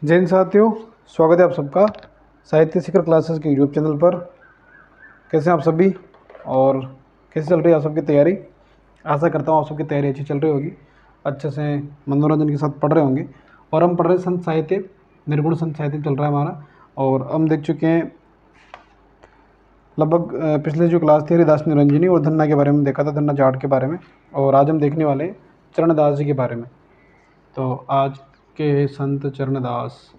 जय हिंद साथियों, स्वागत है आप सबका साहित्य शिखर क्लासेस के यूट्यूब चैनल पर। कैसे हैं आप सभी और कैसे चल रही है आप सबकी तैयारी। आशा करता हूँ आप सबकी तैयारी अच्छी चल रही होगी, अच्छे से मनोरंजन के साथ पढ़ रहे होंगे। और हम पढ़ रहे संत साहित्य, निर्गुण संत साहित्य चल रहा है हमारा। और हम देख चुके हैं लगभग पिछले जो क्लास थी हरिदास निरंजनी और धन्ना के बारे में देखा था, धन्ना जाट के बारे में। और आज हम देखने वाले हैं चरणदास जी के बारे में। तो आज के संत चरणदास,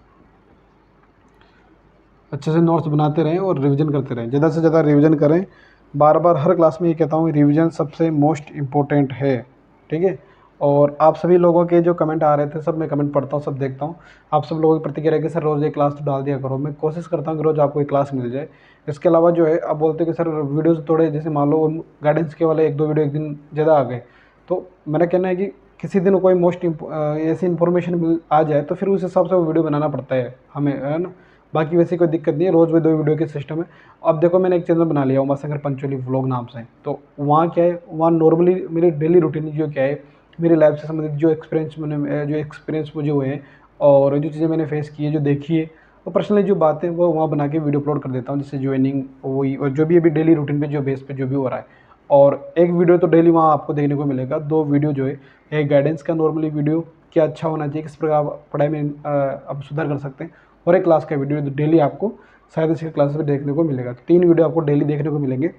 अच्छे से नोट्स बनाते रहें और रिवीजन करते रहें, ज़्यादा से ज़्यादा रिवीजन करें। बार बार हर क्लास में ये कहता हूँ, रिवीजन सबसे मोस्ट इम्पोर्टेंट है, ठीक है। और आप सभी लोगों के जो कमेंट आ रहे थे, सब मैं कमेंट पढ़ता हूँ, सब देखता हूँ। आप सब लोगों की प्रतिक्रिया है कि सर रोज़ एक क्लास तो डाल दिया करो। मैं कोशिश करता हूँ कि रोज़ आपको एक क्लास मिल जाए। इसके अलावा जो है, आप बोलते हो कि सर वीडियोज़ थोड़े, जैसे मान लो गाइडेंस के वाले 1-2 वीडियो एक दिन ज़्यादा आ गए, तो मेरा कहना है कि किसी दिन कोई मोस्ट ऐसी इन्फॉर्मेशन आ जाए तो फिर उस हिसाब से वो वीडियो बनाना पड़ता है हमें, है ना। बाकी वैसे कोई दिक्कत नहीं है, रोज़ में 2 वीडियो के सिस्टम है। अब देखो, मैंने एक चैनल बना लिया उमाशंकर पंचोली व्लॉग नाम से। तो वहाँ क्या है, वहाँ नॉर्मली मेरी डेली रूटीन जो क्या है, मेरी लाइफ से संबंधित जो एक्सपीरियंस मुझे हुए हैं और जो चीज़ें मैंने फेस की है, जो देखी है, और पर्सनली जो बातें वो वहाँ बना के वीडियो अपलोड कर देता हूँ, जैसे ज्वाइनिंग वही, और जो भी अभी डेली रूटीन पे जो बेस पे जो भी हो रहा है। और एक वीडियो तो डेली वहाँ आपको देखने को मिलेगा, 2 वीडियो जो है, एक गाइडेंस का नॉर्मली वीडियो, क्या अच्छा होना चाहिए, किस प्रकार आप पढ़ाई में आप सुधार कर सकते हैं, और एक क्लास का वीडियो डेली आपको साहित्य शिखर क्लासेस में देखने को मिलेगा। तो 3 वीडियो आपको डेली देखने को मिलेंगे।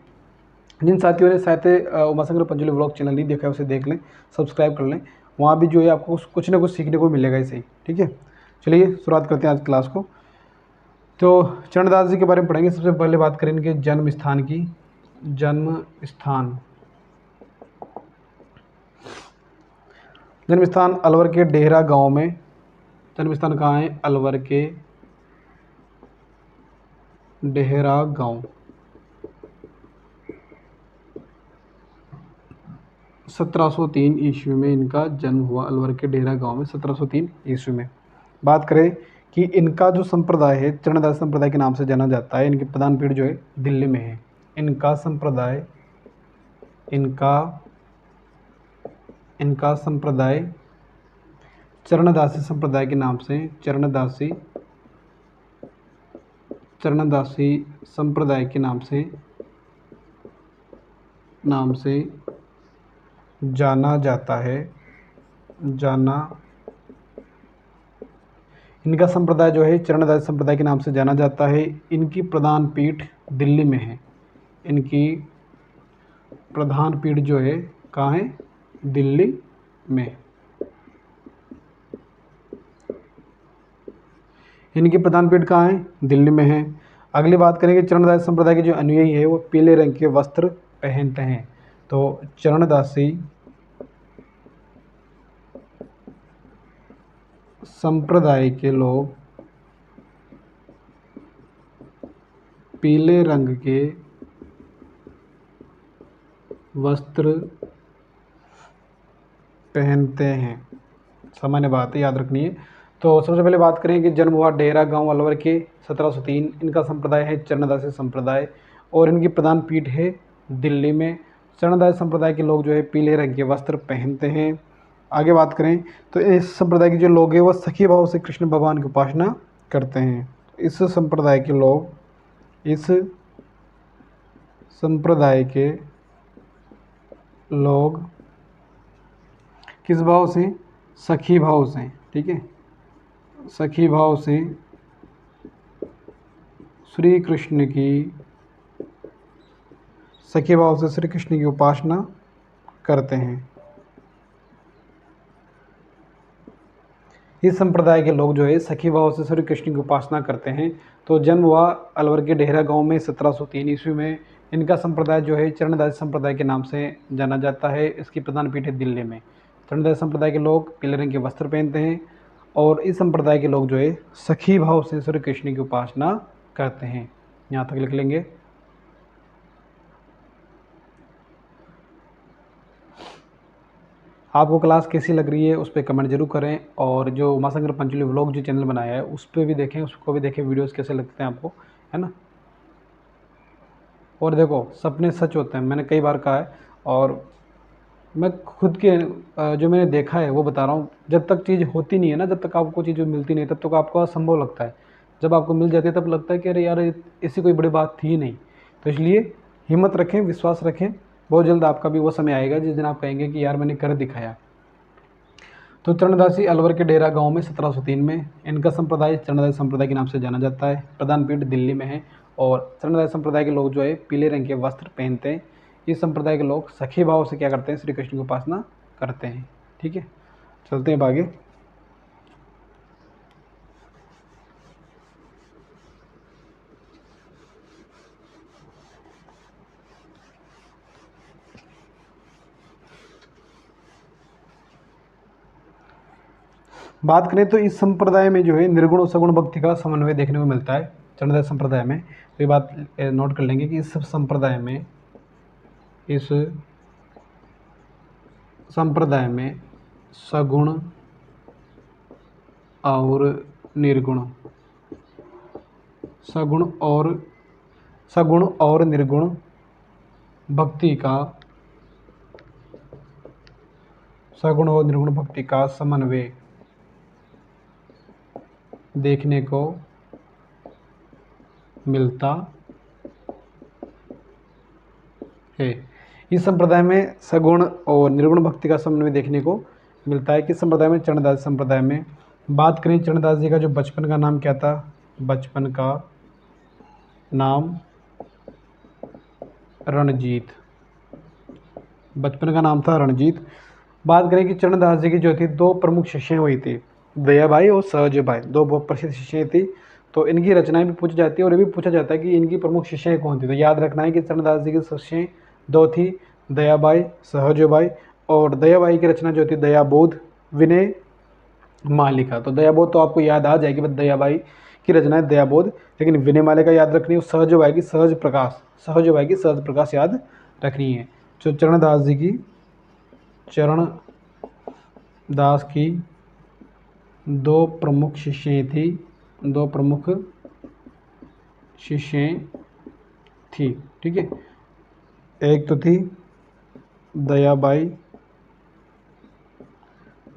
जिन साथियों ने साहित्य उमाशंकर पंचोली व्लॉग चैनल नहीं देखा है, उसे देख लें, सब्सक्राइब कर लें। वहाँ भी जो है आपको कुछ ना कुछ सीखने को मिलेगा इसे ही, ठीक है। चलिए शुरुआत करते हैं आज क्लास को। तो चरणदास जी के बारे में पढ़ेंगे। सबसे पहले बात करें इनके जन्म स्थान की। जन्म स्थान अलवर के डेहरा गांव में। जन्म स्थान कहाँ है? अलवर के डेहरा गांव। 1703 ईस्वी में इनका जन्म हुआ, अलवर के डेहरा गांव में 1703 ईस्वी में। बात करें कि इनका जो संप्रदाय है, चरणदास संप्रदाय के नाम से जाना जाता है। इनकी प्रधान पीठ जो है दिल्ली में है। इनका संप्रदाय चरणदासी संप्रदाय के नाम से, चरणदासी संप्रदाय के नाम से जाना जाता है। इनका संप्रदाय जो है चरणदास संप्रदाय के नाम से जाना जाता है। इनकी प्रधान पीठ दिल्ली में है। इनकी प्रधान पीठ जो है कहाँ है? दिल्ली में। इनकी प्रधान पीठ कहाँ है? दिल्ली में है। अगली बात करेंगे, चरणदास संप्रदाय के जो अनुयायी है वो पीले रंग के वस्त्र पहनते हैं। तो चरणदासी संप्रदाय के लोग पीले रंग के वस्त्र पहनते हैं। सामान्य बात है, याद रखनी है। तो सबसे पहले बात करें कि जन्म हुआ डेहरा गांव अलवर के 1703। इनका संप्रदाय है चरणदासी संप्रदाय और इनकी प्रधान पीठ है दिल्ली में। चरणदासी संप्रदाय के लोग जो है पीले रंग के वस्त्र पहनते हैं। आगे बात करें तो इस संप्रदाय के जो लोग हैं वह सखी भाव से कृष्ण भगवान की उपासना करते हैं। इस संप्रदाय के लोग किस भाव से? सखी भाव से, ठीक है। सखी भाव से श्री कृष्ण की उपासना करते हैं। इस संप्रदाय के लोग जो है सखी भाव से श्री कृष्ण की उपासना करते हैं। तो जन्म हुआ अलवर के डेहरा गांव में 1703 ईस्वी में। इनका संप्रदाय जो है चरणदास संप्रदाय के नाम से जाना जाता है। इसकी प्रधान पीठ है दिल्ली में। चरणदास संप्रदाय के लोग पीले रंग के वस्त्र पहनते हैं और इस संप्रदाय के लोग जो है सखी भाव से श्री कृष्ण की उपासना करते हैं। यहाँ तक लिख लेंगे। आपको क्लास कैसी लग रही है उस पर कमेंट जरूर करें। और जो उमाशंकर पंचोली व्लॉग जो चैनल बनाया है उस पर भी देखें, उसको भी देखें, वीडियोस कैसे लगते हैं आपको, है ना। और देखो, सपने सच होते हैं, मैंने कई बार कहा है। और मैं खुद के जो मैंने देखा है वो बता रहा हूँ। जब तक चीज़ होती नहीं है ना, जब तक आपको चीज़ मिलती नहीं है, तब तक आपको असंभव लगता है। जब आपको मिल जाती है तब लगता है कि अरे यार, ऐसी कोई बड़ी बात थी नहीं। तो इसलिए हिम्मत रखें, विश्वास रखें, बहुत जल्द आपका भी वो समय आएगा जिस दिन आप कहेंगे कि यार मैंने कर दिखाया। तो चरणदासी अलवर के डेरा गांव में 1703 में, इनका संप्रदाय चरणदासी संप्रदाय के नाम से जाना जाता है। प्रधान पीठ दिल्ली में है। और चरणदासी संप्रदाय के लोग जो है पीले रंग के वस्त्र पहनते हैं। इस संप्रदाय के लोग सखी भाव से क्या करते हैं, श्री कृष्ण की उपासना करते हैं। ठीक है, चलते हैं अब आगे। बात करें तो इस संप्रदाय में जो है निर्गुण और सगुण भक्ति का समन्वय देखने को मिलता है चरणदास संप्रदाय में। तो ये बात नोट कर लेंगे कि इस संप्रदाय में सगुण और निर्गुण, सगुण और निर्गुण भक्ति का, सगुण और निर्गुण भक्ति का समन्वय देखने को मिलता है। इस संप्रदाय में सगुण और निर्गुण भक्ति का समन्वय देखने को मिलता है। किस संप्रदाय में? चरणदास संप्रदाय में। बात करें चरणदास जी का जो बचपन का नाम क्या था? बचपन का नाम रणजीत, बचपन का नाम था रणजीत। बात करें कि चरणदास जी की जो थी दो प्रमुख शिष्य हुई थी, दयाबाई और सहजबाई, दो बहुत प्रसिद्ध शिष्य थी। तो इनकी रचनाएं भी पूछी जाती है और ये भी पूछा जाता है कि इनकी प्रमुख शिष्य कौन थी। तो याद रखना है कि चरणदास जी की शिष्य दो थी, दयाबाई, सहजबाई। और दयाबाई की रचना जो थी दयाबोध, विनय, मालिका। तो दयाबोध तो आपको याद आ जाएगी, बस दयाबाई की रचना है दयाबोध, लेकिन विनय मालिका याद रखनी है। सहजबाई की सहज प्रकाश, सहजबाई की सहज प्रकाश याद रखनी है। जो चरणदास की दो प्रमुख शिष्यें थी, दो प्रमुख शिष्यें थी। ठीक है, एक तो थी दयाबाई,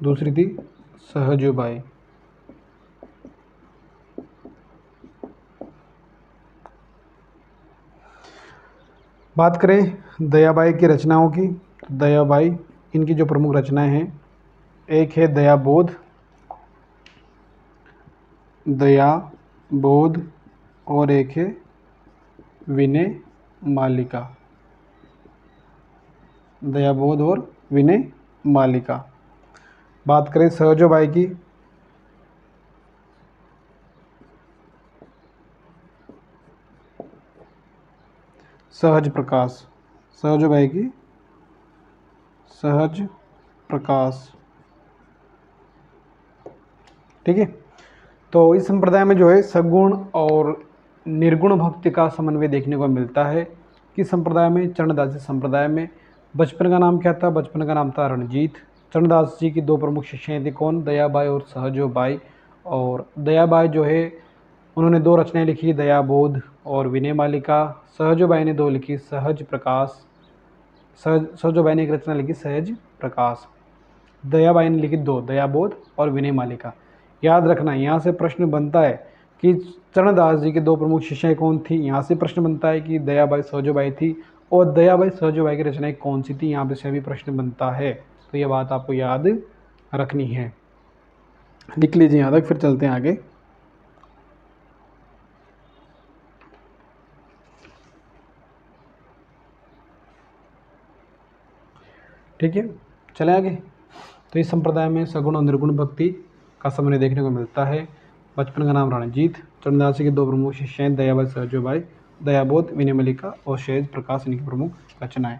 दूसरी थी सहजबाई। बात करें दयाबाई की रचनाओं की, तो दयाबाई इनकी जो प्रमुख रचनाएं हैं, एक है दयाबोध, दयाबोध, और एक है विनय मालिका, दयाबोध और विनय मालिका। बात करें सहजबाई की, सहज प्रकाश, सहजबाई की सहज प्रकाश। ठीक है, तो इस संप्रदाय में जो है सगुण और निर्गुण भक्ति का समन्वय देखने को मिलता है। किस संप्रदाय में? चरणदासी संप्रदाय में। बचपन का नाम क्या था? बचपन का नाम था रणजीत। चरणदास जी की दो प्रमुख शिष्यें थी, कौन? दयाबाई और सहजबाई। और दयाबाई जो है उन्होंने दो रचनाएं लिखी, दयाबोध और विनय मालिका। सहजबाई ने दो लिखी, सहज प्रकाश, सहजबाई ने एक रचना लिखी सहज प्रकाश। दयाबाई ने लिखी दो, दयाबोध और विनय मालिका। याद रखना, यहाँ से प्रश्न बनता है कि चरणदास जी के दो प्रमुख शिष्यें कौन थी। यहाँ से प्रश्न बनता है कि दयाबाई सहजबाई थी, और दयाबाई सहजबाई की रचनाएं कौन सी थी, यहाँ से भी प्रश्न बनता है। तो ये बात आपको याद रखनी है, लिख लीजिए यहाँ तक, फिर चलते हैं आगे। ठीक है, चले आगे। तो इस संप्रदाय में सगुण और निर्गुण भक्ति का समन्वय देखने को मिलता है। बचपन का नाम रणजीत। चरणदास जी के दो प्रमुख शिष्य हैं, दयाबाई सहजबाई, दयाबोध, विनय मालिका और सहज प्रकाश इनकी प्रमुख रचनाएं।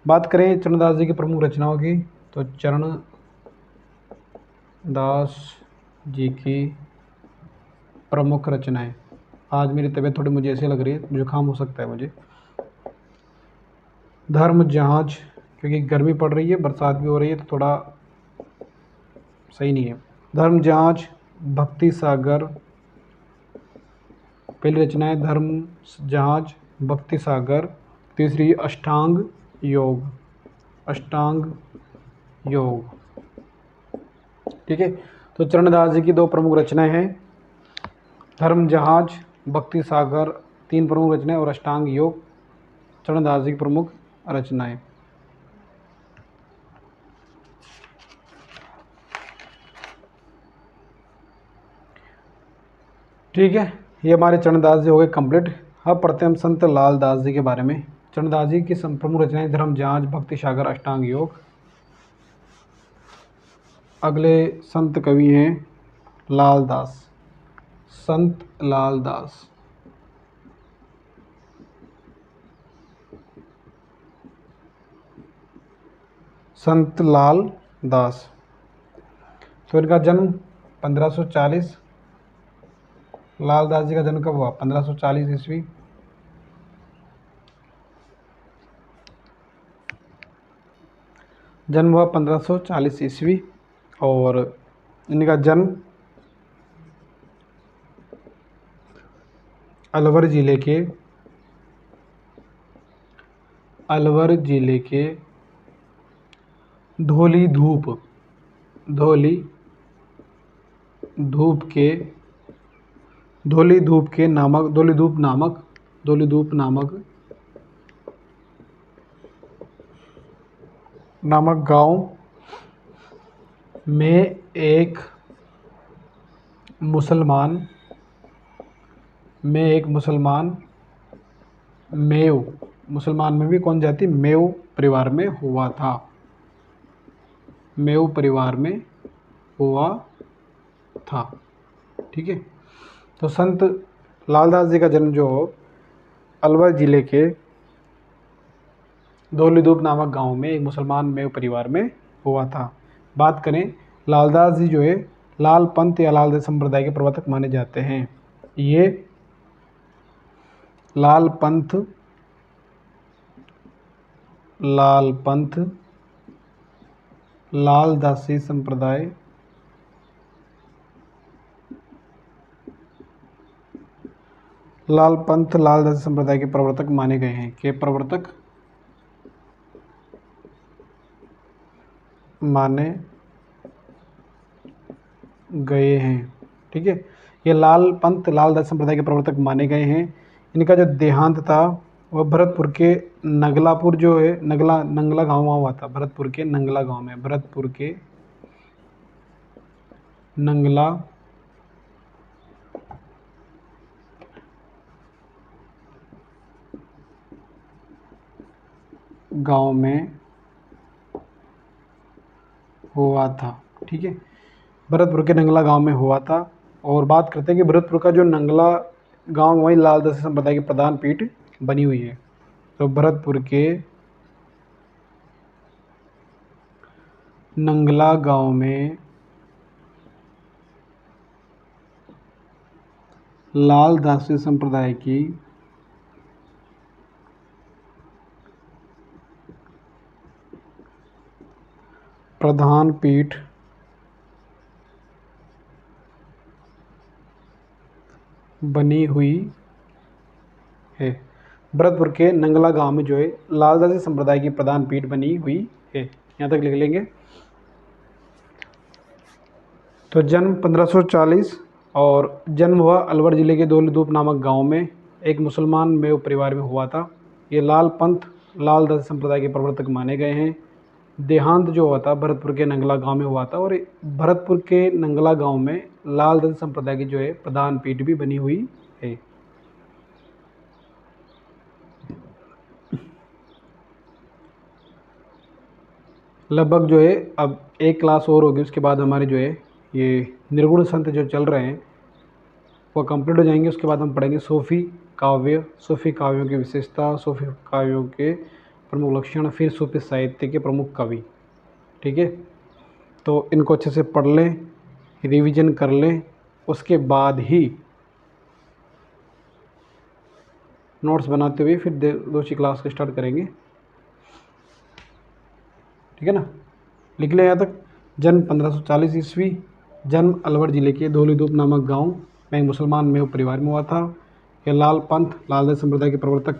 बात करें चरणदास जी की प्रमुख रचनाओं की, तो चरणदास जी की प्रमुख रचनाएं, आज मेरी तबीयत थोड़ी मुझे ऐसे लग रही है, जुकाम हो सकता है मुझे। धर्म जहाज, क्योंकि गर्मी पड़ रही है, बरसात भी हो रही है, तो थोड़ा सही नहीं है। धर्म जहाज, भक्ति सागर, पहली रचना है धर्म जहाज, भक्ति सागर। तीसरी अष्टांग योग, अष्टांग योग। ठीक है, तो चरणदास जी की दो प्रमुख रचनाएं हैं, धर्म जहाज, भक्ति सागर, तीन प्रमुख रचनाएं, और अष्टांग योग चरणदास जी की प्रमुख रचनाएं। ठीक है, ये हमारे चरणदास जी हो गए कंप्लीट। अब पढ़ते हैं हम संत लाल दास जी के बारे में। चरणदास जी की प्रमुख रचनाएं धर्म जांच, भक्ति सागर, अष्टांग योग। अगले संत कवि हैं लाल दास, संत लाल दास। संत लाल दास, तो इनका जन्म 1540। लाल दास जी का जन्म कब हुआ? 1540 ईस्वी। जन्म हुआ 1540 ईस्वी, और इनका जन्म अलवर जिले के धौली धूप नामक गांव में एक मुसलमान मेव, मुसलमान में भी कौन जाति? मेव परिवार में हुआ था। मेव परिवार में हुआ था। ठीक है, तो संत लालदास जी का जन्म जो अलवर जिले के धौलीधूप नामक गांव में एक मुसलमान मेव परिवार में हुआ था। बात करें, लालदास जी जो है लाल पंथ या लाल संप्रदाय के प्रवर्तक माने जाते हैं। ये लाल पंथ लालदासी संप्रदाय लालदासी संप्रदाय के प्रवर्तक माने गए हैं। के प्रवर्तक माने गए हैं। ठीक है, ये लाल पंथ लालदासी संप्रदाय के प्रवर्तक माने गए हैं। इनका जो देहांत था वह भरतपुर के नगलापुर जो है नंगला गांव में हुआ था। भरतपुर के नंगला गांव में हुआ था। ठीक है, भरतपुर के नंगला गांव में हुआ था। और बात करते हैं कि भरतपुर का जो नंगला गांव वही लालदासी संप्रदाय की प्रधान पीठ बनी हुई है। तो भरतपुर के नंगला गांव में लालदासी संप्रदाय की प्रधान पीठ बनी हुई है। भरतपुर के नंगला गांव में जो है लालदासी संप्रदाय की प्रधान पीठ बनी हुई है। यहाँ तक लिख लेंगे। तो जन्म 1540 और जन्म हुआ अलवर जिले के धौलीधूप नामक गांव में एक मुसलमान मेव परिवार में हुआ था। ये लाल पंथ लालदासी संप्रदाय के प्रवर्तक माने गए हैं। देहांत जो हुआ था भरतपुर के नंगला गांव में हुआ था, और भरतपुर के नंगला गांव में लालदासी संप्रदाय की जो है प्रधान पीठ भी बनी हुई है। लगभग जो है अब एक क्लास और होगी, उसके बाद हमारे जो है ये निर्गुण संत जो चल रहे हैं वो कंप्लीट हो जाएंगे। उसके बाद हम पढ़ेंगे सूफी काव्यों की विशेषता, सूफी काव्यों के प्रमुख लक्षण, फिर सूफी साहित्य के प्रमुख कवि। ठीक है, तो इनको अच्छे से पढ़ लें, रिवीजन कर लें, उसके बाद ही नोट्स बनाते हुए फिर दूसरी क्लास को स्टार्ट करेंगे। ठीक है ना, लिख लें यहाँ तक। जन्म 1540 ईस्वी, जन्म अलवर जिले के धौलीधूप नामक गांव में एक मुसलमान मेव परिवार में हुआ था। यह लाल पंथ लालदासी संप्रदाय के प्रवर्तक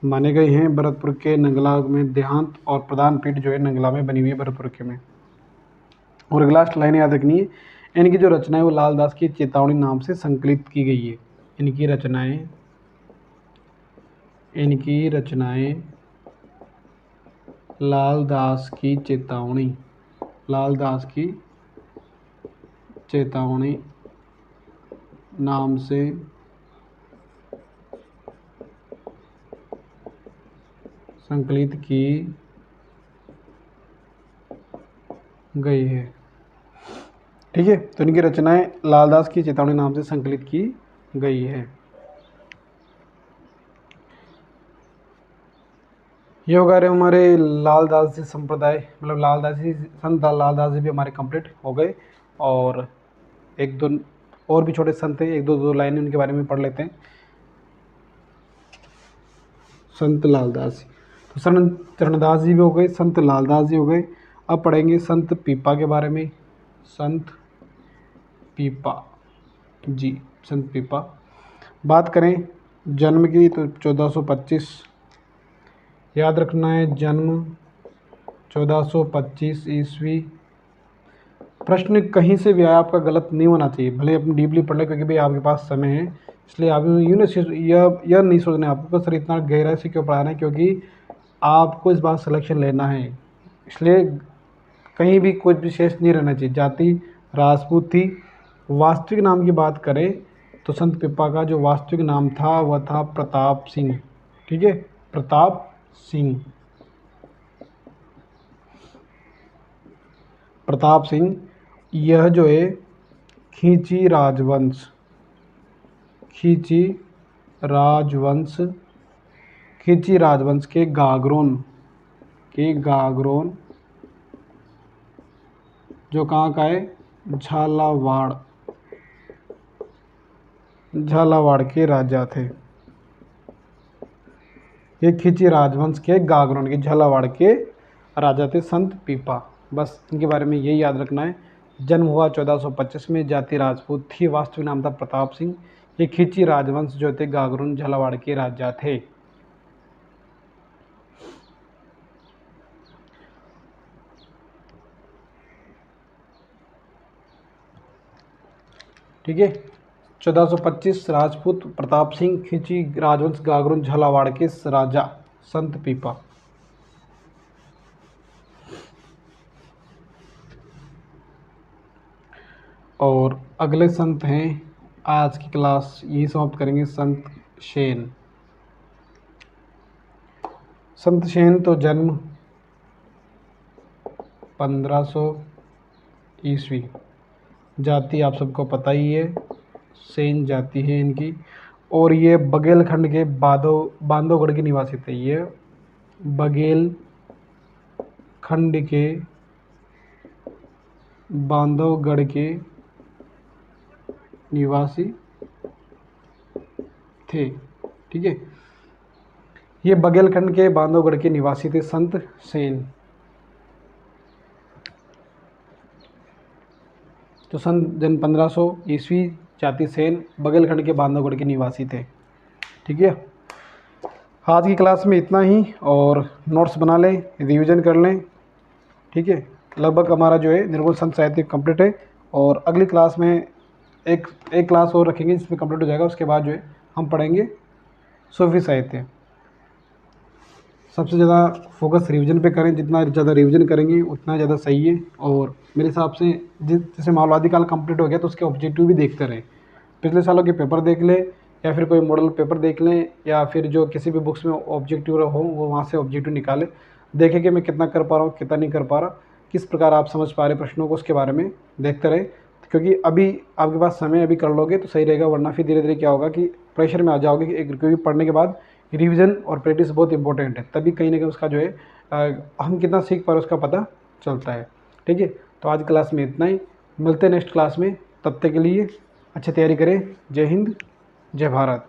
माने गए हैं। भरतपुर के नंगला में देहांत और प्रधान पीठ जो है नंगला में बनी हुई है, भरतपुर के में। और लास्ट लाइन याद रखनी है, इनकी जो रचना है वो लालदास की चेतावनी नाम से संकलित की गई है। इनकी रचनाएं लालदास की चेतावनी नाम से संकलित की गई है। ठीक है, तो इनकी रचनाएं लालदास की चेतावनी नाम से संकलित की गई है। ये हो गए हमारे लालदास जी संप्रदाय, मतलब लालदास जी, संत लालदास जी भी हमारे कंप्लीट हो गए। और एक दो और भी छोटे संत हैं, एक दो लाइनें उनके बारे में पढ़ लेते हैं। संत लालदास जी, तो संत चरणदास जी भी हो गए, संत लालदास जी हो गए। अब पढ़ेंगे संत पीपा के बारे में। संत पीपा जी, संत पीपा। बात करें जन्म की तो 1425, याद रखना है, जन्म 1425 ईस्वी। प्रश्न कहीं से भी आया आपका गलत नहीं होना चाहिए, भले अपनी डीपली पढ़ ले, क्योंकि भाई आपके पास समय है। इसलिए आप यह नहीं सोचना है आपको सर इतना गहराई से क्यों पढ़ाना है, क्योंकि आपको इस बार सिलेक्शन लेना है। इसलिए कहीं भी कुछ विशेष नहीं रहना चाहिए। जाति राजपूत थी। वास्तविक नाम की बात करें तो संत पिप्पा का जो वास्तविक नाम था वह था प्रताप सिंह। ठीक है, प्रताप सिंह। प्रताप सिंह यह जो है खींची राजवंश के गागरोन जो कहाँ का है, झालावाड़ के राजा थे। ये खींची राजवंश के गागरोन के झालावाड़ के राजा थे संत पीपा। बस इनके बारे में यही याद रखना है। जन्म हुआ 1425 में, जाति राजपूत थी, वास्तविक नाम था प्रताप सिंह। ये खींची राजवंश जो थे गागरोन झालावाड़ के राजा थे। ठीक है, 1425 राजपूत प्रताप सिंह, खींची राजवंश गागरोन झालावाड़ के राजा संत पीपा। और अगले संत हैं, आज की क्लास यही समाप्त करेंगे, संत सेन। संत सेन तो जन्म 1500 ईस्वी, जाति आप सबको पता ही है, सेन जाति है इनकी। और ये बघेलखंड के बांधवगढ़ के निवासी थे। ये बघेलखंड के बांधवगढ़ के निवासी थे। ठीक है, ये बघेलखंड के बांधवगढ़ के निवासी थे संत सेन। तो सन जन 1500 ईस्वी, जाति सेन, बघेलखंड के बांधवगढ़ के निवासी थे। ठीक है, आज की क्लास में इतना ही। और नोट्स बना लें, रिवीजन कर लें। ठीक है, लगभग हमारा जो है निर्गुण संत साहित्य कंप्लीट है। और अगली क्लास में एक क्लास और रखेंगे जिसमें कंप्लीट हो जाएगा। उसके बाद जो है हम पढ़ेंगे सूफी साहित्य। सबसे ज़्यादा फोकस रिवीजन पे करें, जितना ज़्यादा रिवीजन करेंगे उतना ज़्यादा सही है। और मेरे हिसाब से जैसे माओवादी काल कंप्लीट हो गया तो उसके ऑब्जेक्टिव भी देखते रहें। पिछले सालों के पेपर देख लें, या फिर कोई मॉडल पेपर देख लें, या फिर जो किसी भी बुक्स में ऑब्जेक्टिव हो वो वहाँ से ऑब्जेक्टिव निकालें। देखें कि मैं कितना कर पा रहा हूँ, कितना नहीं कर पा रहा, किस प्रकार आप समझ पा रहे प्रश्नों को, उसके बारे में देखते रहें। क्योंकि अभी आपके पास समय, अभी कर लोगे तो सही रहेगा, वरना फिर धीरे धीरे क्या होगा कि प्रेशर में आ जाओगे। क्योंकि पढ़ने के बाद रिवीजन और प्रैक्टिस बहुत इंपॉर्टेंट है, तभी कहीं ना कहीं उसका जो है हम कितना सीख पा रहे उसका पता चलता है। ठीक है, तो आज क्लास में इतना ही, मिलते हैं नेक्स्ट क्लास में। तब तक के लिए अच्छी तैयारी करें। जय हिंद, जय भारत।